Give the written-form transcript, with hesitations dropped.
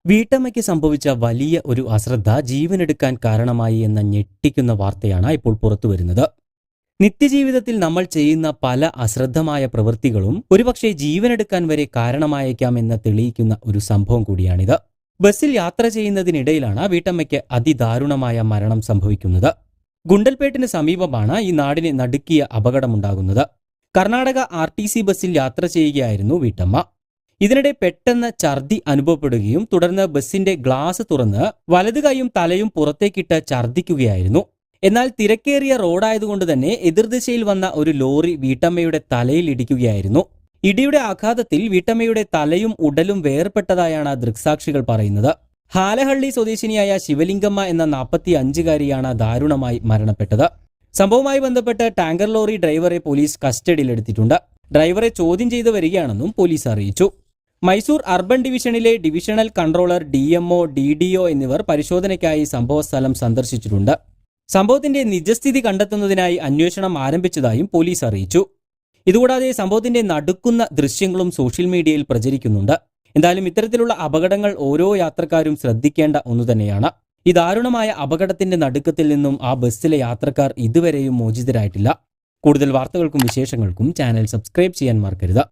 വീട്ടമ്മയ്ക്ക് സംഭവിച്ച വലിയ ഒരു അശ്രദ്ധ ജീവനെടുക്കാൻ കാരണമായി എന്ന ഞെട്ടിക്കുന്ന വാർത്തയാണ് ഇപ്പോൾ പുറത്തുവരുന്നത്. നിത്യജീവിതത്തിൽ നമ്മൾ ചെയ്യുന്ന പല അശ്രദ്ധമായ പ്രവൃത്തികളും ഒരുപക്ഷെ ജീവനെടുക്കാൻ വരെ കാരണമായേക്കാമെന്ന് തെളിയിക്കുന്ന ഒരു സംഭവം കൂടിയാണിത്. ബസ്സിൽ യാത്ര ചെയ്യുന്നതിനിടയിലാണ് വീട്ടമ്മയ്ക്ക് അതിദാരുണമായ മരണം സംഭവിക്കുന്നത്. ഗുണ്ടൽപേട്ടിന് സമീപമാണ് ഈ നാടിനെ നടുക്കിയ അപകടമുണ്ടാകുന്നത്. കർണാടക RTC ബസ്സിൽ യാത്ര ചെയ്യുകയായിരുന്നു വീട്ടമ്മ. ഇതിനിടെ പെട്ടെന്ന് ഛർദി അനുഭവപ്പെടുകയും തുടർന്ന് ബസ്സിന്റെ ഗ്ലാസ് തുറന്ന് വലതു കൈയും തലയും പുറത്തേക്കിട്ട് ഛർദിക്കുകയായിരുന്നു. എന്നാൽ തിരക്കേറിയ റോഡായതുകൊണ്ട് തന്നെ എതിർദിശയിൽ വന്ന ഒരു ലോറി വീട്ടമ്മയുടെ തലയിൽ ഇടിക്കുകയായിരുന്നു. ഇടിയുടെ ആഘാതത്തിൽ വീട്ടമ്മയുടെ തലയും ഉടലും വേർപെട്ടതായാണ് ദൃക്സാക്ഷികൾ പറയുന്നത്. ഹാലഹള്ളി സ്വദേശിനിയായ ശിവലിംഗമ്മ എന്ന 45-കാരിയാണ് ദാരുണമായി മരണപ്പെട്ടത്. സംഭവവുമായി ബന്ധപ്പെട്ട് ടാങ്കർ ലോറി ഡ്രൈവറെ പോലീസ് കസ്റ്റഡിയിലെടുത്തിട്ടുണ്ട്. ഡ്രൈവറെ ചോദ്യം ചെയ്തു വരികയാണെന്നും പോലീസ് അറിയിച്ചു. മൈസൂർ അർബൻ ഡിവിഷനിലെ ഡിവിഷണൽ കൺട്രോളർ, DMO, DDO എന്നിവർ പരിശോധനയ്ക്കായി സംഭവസ്ഥലം സന്ദർശിച്ചിട്ടുണ്ട്. സംഭവത്തിന്റെ നിജസ്ഥിതി കണ്ടെത്തുന്നതിനായി അന്വേഷണം ആരംഭിച്ചതായും പോലീസ് അറിയിച്ചു. ഇതുകൂടാതെ സംഭവത്തിന്റെ നടുക്കുന്ന ദൃശ്യങ്ങളും സോഷ്യൽ മീഡിയയിൽ പ്രചരിക്കുന്നുണ്ട്. എന്തായാലും ഇത്തരത്തിലുള്ള അപകടങ്ങൾ ഓരോ യാത്രക്കാരും ശ്രദ്ധിക്കേണ്ട ഒന്നുതന്നെയാണ്. ഈ ദാരുണമായ അപകടത്തിന്റെ നടുക്കത്തിൽ നിന്നും ആ ബസ്സിലെ യാത്രക്കാർ ഇതുവരെയും മോചിതരായിട്ടില്ല. കൂടുതൽ വാർത്തകൾക്കും വിശേഷങ്ങൾക്കും ചാനൽ സബ്സ്ക്രൈബ് ചെയ്യാൻ മറക്കരുത്.